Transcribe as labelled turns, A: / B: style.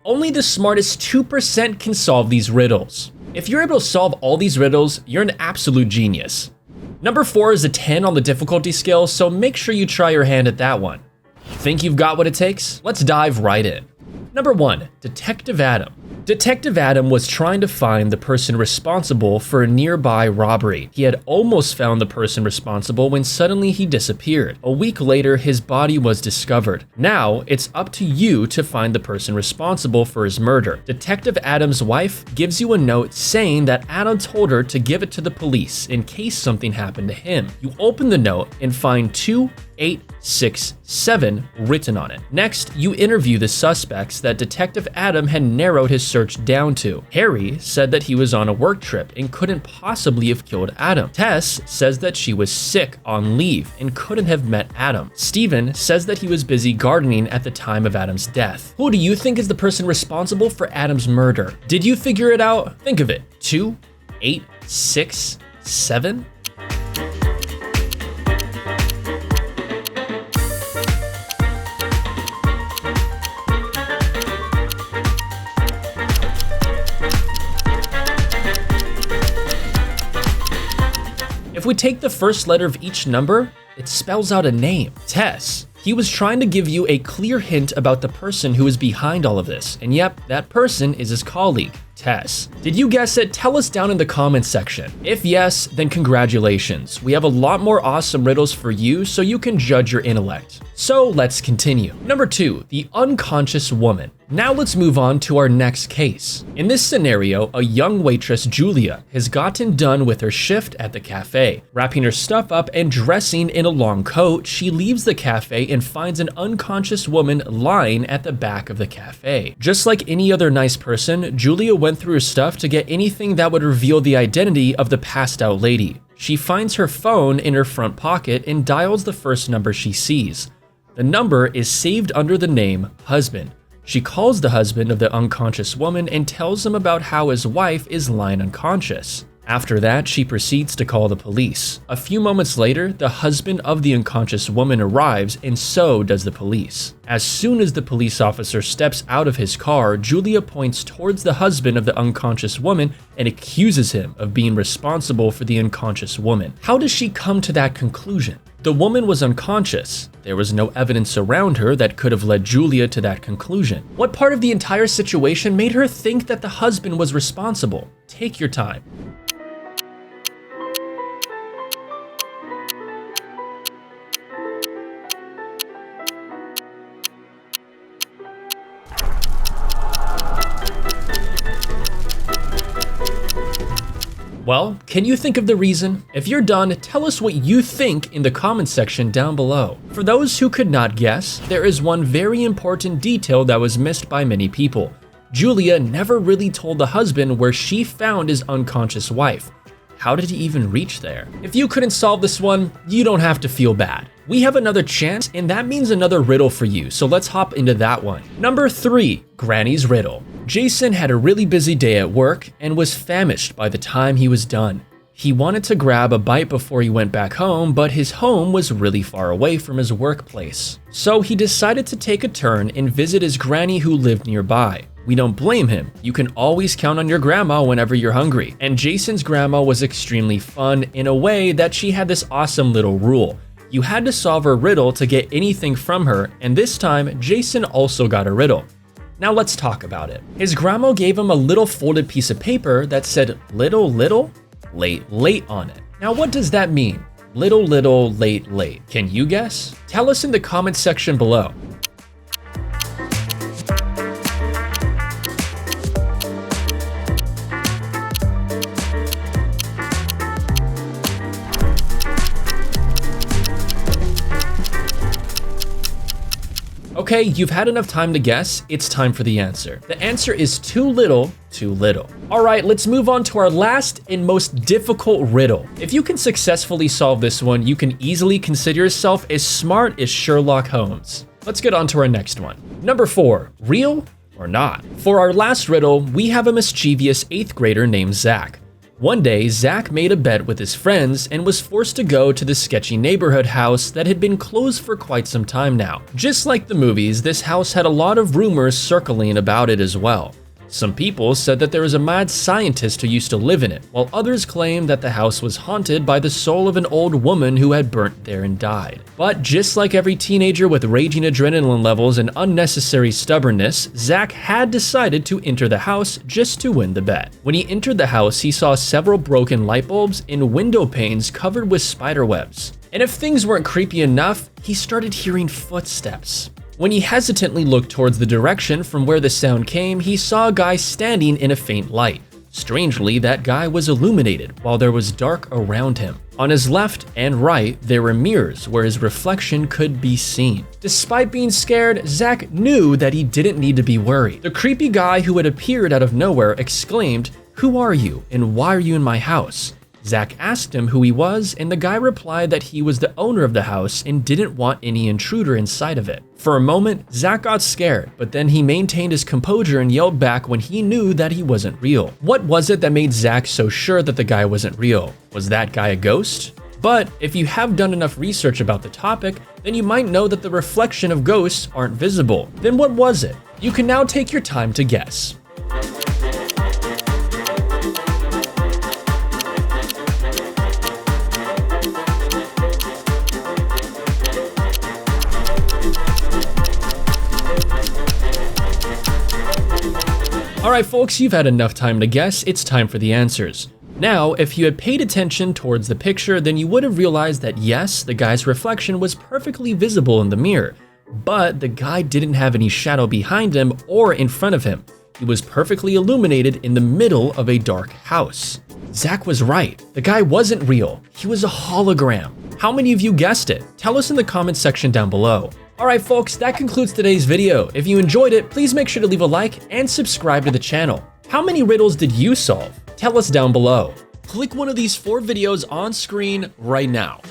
A: Only the smartest 2% can solve these riddles. If you're able to solve all these riddles, you're an absolute genius. Number 4 is a 10 on the difficulty scale, so make sure you try your hand at that one. Think you've got what it takes? Let's dive right in. Number 1, Detective Adam. Detective Adam was trying to find the person responsible for a nearby robbery. He had almost found the person responsible when suddenly he disappeared. A week later, his body was discovered. Now, it's up to you to find the person responsible for his murder. Detective Adam's wife gives you a note saying that Adam told her to give it to the police in case something happened to him. You open the note and find 2867 written on it. Next, you interview the suspects that Detective Adam had narrowed his search down to. Harry said that he was on a work trip and couldn't possibly have killed Adam. Tess says that she was sick on leave and couldn't have met Adam. Steven says that he was busy gardening at the time of Adam's death. Who do you think is the person responsible for Adam's murder? Did you figure it out? Think of it. 2867? If we take the first letter of each number, it spells out a name. Tess. He was trying to give you a clear hint about the person who is behind all of this, and yep, that person is his colleague, Tess. Did you guess it? Tell us down in the comments section. If yes, then congratulations. We have a lot more awesome riddles for you so you can judge your intellect. So let's continue. Number 2, the unconscious woman. Now let's move on to our next case. In this scenario, a young waitress, Julia, has gotten done with her shift at the cafe. Wrapping her stuff up and dressing in a long coat, she leaves the cafe and finds an unconscious woman lying at the back of the cafe. Just like any other nice person, Julia went through her stuff to get anything that would reveal the identity of the passed out lady. She finds her phone in her front pocket and dials the first number she sees. The number is saved under the name husband. She calls the husband of the unconscious woman and tells him about how his wife is lying unconscious. After that, she proceeds to call the police. A few moments later, the husband of the unconscious woman arrives, and so does the police. As soon as the police officer steps out of his car, Julia points towards the husband of the unconscious woman and accuses him of being responsible for the unconscious woman. How does she come to that conclusion? The woman was unconscious. There was no evidence around her that could have led Julia to that conclusion. What part of the entire situation made her think that the husband was responsible? Take your time. Well, can you think of the reason? If you're done, tell us what you think in the comments section down below. For those who could not guess, there is one very important detail that was missed by many people. Julia never really told the husband where she found his unconscious wife. How did he even reach there? If you couldn't solve this one, you don't have to feel bad. We have another chance, and that means another riddle for you, so let's hop into that one. Number 3, Granny's Riddle. Jason had a really busy day at work and was famished by the time he was done. He wanted to grab a bite before he went back home, but his home was really far away from his workplace. So he decided to take a turn and visit his granny who lived nearby. We don't blame him. You can always count on your grandma whenever you're hungry. And Jason's grandma was extremely fun in a way that she had this awesome little rule. You had to solve a riddle to get anything from her, and this time, Jason also got a riddle. Now let's talk about it. His grandma gave him a little folded piece of paper that said little, late, late on it. Now what does that mean? Little, late, late. Can you guess? Tell us in the comments section below. Okay, you've had enough time to guess, it's time for the answer. The answer is too little, too little. All right, let's move on to our last and most difficult riddle. If you can successfully solve this one, you can easily consider yourself as smart as Sherlock Holmes. Let's get on to our next one. Number 4, real or not? For our last riddle, we have a mischievous 8th grader named Zach. One day, Zach made a bet with his friends and was forced to go to the sketchy neighborhood house that had been closed for quite some time now. Just like the movies, this house had a lot of rumors circling about it as well. Some people said that there was a mad scientist who used to live in it, while others claimed that the house was haunted by the soul of an old woman who had burnt there and died. But just like every teenager with raging adrenaline levels and unnecessary stubbornness, Zach had decided to enter the house just to win the bet. When he entered the house, he saw several broken light bulbs and window panes covered with spider webs. And if things weren't creepy enough, he started hearing footsteps. When he hesitantly looked towards the direction from where the sound came, he saw a guy standing in a faint light. Strangely, that guy was illuminated while there was dark around him. On his left and right, there were mirrors where his reflection could be seen. Despite being scared, Zach knew that he didn't need to be worried. The creepy guy who had appeared out of nowhere exclaimed, "Who are you and why are you in my house?" Zach asked him who he was, and the guy replied that he was the owner of the house and didn't want any intruder inside of it. For a moment, Zach got scared, but then he maintained his composure and yelled back when he knew that he wasn't real. What was it that made Zach so sure that the guy wasn't real? Was that guy a ghost? But if you have done enough research about the topic, then you might know that the reflection of ghosts aren't visible. Then what was it? You can now take your time to guess. Alright folks, you've had enough time to guess, it's time for the answers. Now, if you had paid attention towards the picture, then you would have realized that yes, the guy's reflection was perfectly visible in the mirror, but the guy didn't have any shadow behind him or in front of him. He was perfectly illuminated in the middle of a dark house. Zach was right, the guy wasn't real, he was a hologram. How many of you guessed it? Tell us in the comments section down below. Alright folks, that concludes today's video. If you enjoyed it, please make sure to leave a like and subscribe to the channel. How many riddles did you solve? Tell us down below. Click one of these 4 videos on screen right now.